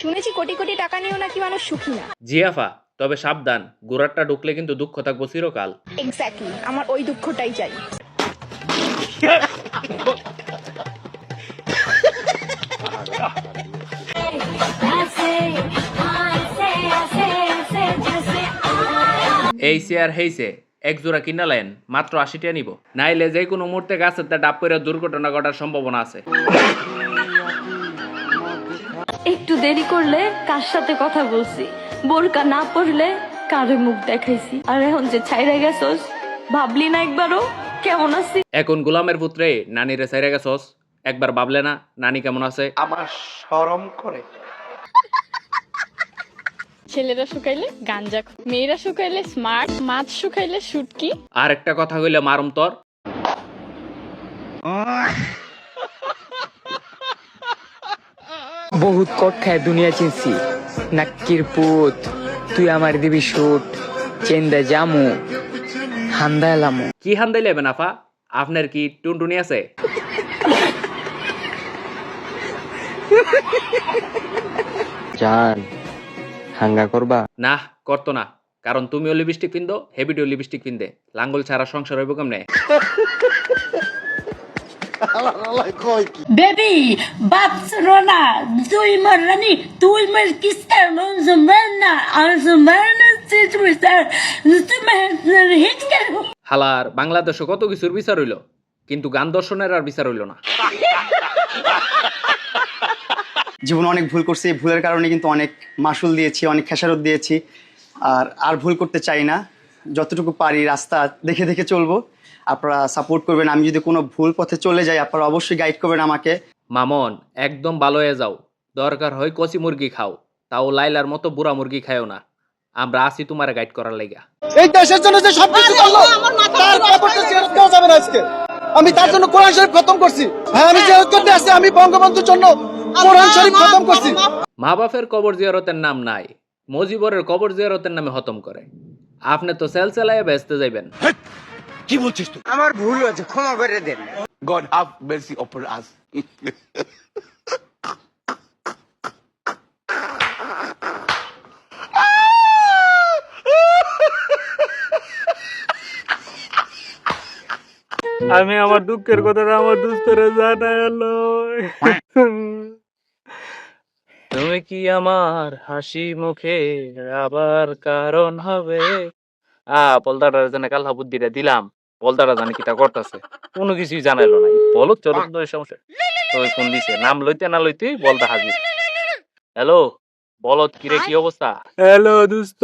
শুনেছি কোটি কোটি টাকা নিয়েও নাকি মানুষ সুখী না। জিয়াফা, তবে সাবধান, গোড়াটা ঢুকলে কিন্তু দুঃখ থাকবো চিরকাল। এক্স্যাক্টলি, আমার ওই দুঃখটাই চাই। এই চেয়ার হেইছে এক জোড়া কিনালেন মাত্র 80 টাকা নিব, নাইলে যে কোনো মুহূর্তে গাছের তা ডাব করে দুর্ঘটনা ঘটার সম্ভাবনা আছে। একটু দেরি করলে কার সাথে কথা বলছি, বোরকা না পড়লে কারে মুখ দেখাইছি, আর এখন যে ছাইরা গেছস ভাবলি না একবারও কেমন আছি। এখন গোলামের পুত্রে নানিরে সাইরা গেছস, একবার ভাবলে না নানি কেমন আছে? আমার শরম করে। ছেলেরা শুকাইলে গাঞ্জা, মেয়েরা শুকাইলে স্মার্ট, মাছ শুকাইলে শুটকি। আর একটা কথা কইলে মারুম তোর। বহুত কট খায় দুনিয়া চিনছি, নাক্কির পুত তুই আমার দিবি শুট, চেন্দা জামু হান্দা এলামু। কি হান্দাই লেবেন আফা, আপনার কি টুনটুনি আছে? জান হাঙ্গা করবা? না করতো না, কারণ তুমিও লিপস্টিক পিন্দো, হেবিটিও লিপস্টিক পিন্দে, লাঙ্গল ছাড়া সংসার হইব কেমনে? Baby, Barcelona, তুই মার রানী, তুই মার Cristiano Ronaldo, Arsenal সিচুয়েশন, তুই হিট করো। হালার বাংলাদেশে কত কিছুর বিচার হইল, কিন্তু গান দর্শনের আর বিচার হইল না। জীবনে অনেক ভুল করছি, এই ভুলের কারণে কিন্তু অনেক মাসুল দিয়েছি, অনেক খেসারত দিয়েছি। আর ভুল করতে চাই না, যতটুকু পারি রাস্তা দেখে দেখে চলবো। আপনারা সাপোর্ট করবেন, আমি যদি কোনো ভুল পথে চলে যাই আপনারা অবশ্যই গাইড করবেন আমাকে। মামন একদম ভালো হয়ে যাও, দরকার হয় কচি মুরগি খাও, তাও লাইলার মতো বুড়া মুরগি খায়ও না, আমরা আছি তোমার গাইড করার লাগা। এই দেশের জন্য যে সবকিছু করলো তার খবরটা জিয়ারত করা যাবে না আজকে। আমি তার জন্য কোরআন শরীফ খতম করছি। হ্যাঁ, আমি জিয়ারত করতে আসছি, আমি বঙ্গবন্ধুর জন্য কোরআন শরীফ খতম করছি। মা বাপের কবর জিয়ারতের নাম নাই, মজিবরের কবর জিয়ারতের নামে খতম করে। আপনি তো সেল চালায় ব্যস্ত যাইবেন। কি বলছিস তুই? আমার ভুল হয়েছে, ক্ষমা করে দেন। God have mercy upon us. আমি আমার দুঃখের কথাটা আমার দুস্তরে জানাইলো। তুমি কি আমার হাসি মুখে আবার কারণ হবে? পলদাটা জানে কাল্লা বুদ্ধিটা দিলাম, পলদাটা জানে কিটা করতেছে, কোনো কিছুই জানাইলো না। বলো চলো তো সমস্যা, তো ফোন দিছে, নাম লইতে না লইতে বলদা হাজির। হ্যালো বলত, কিরে কি অবস্থা? হ্যালো দোস্ত।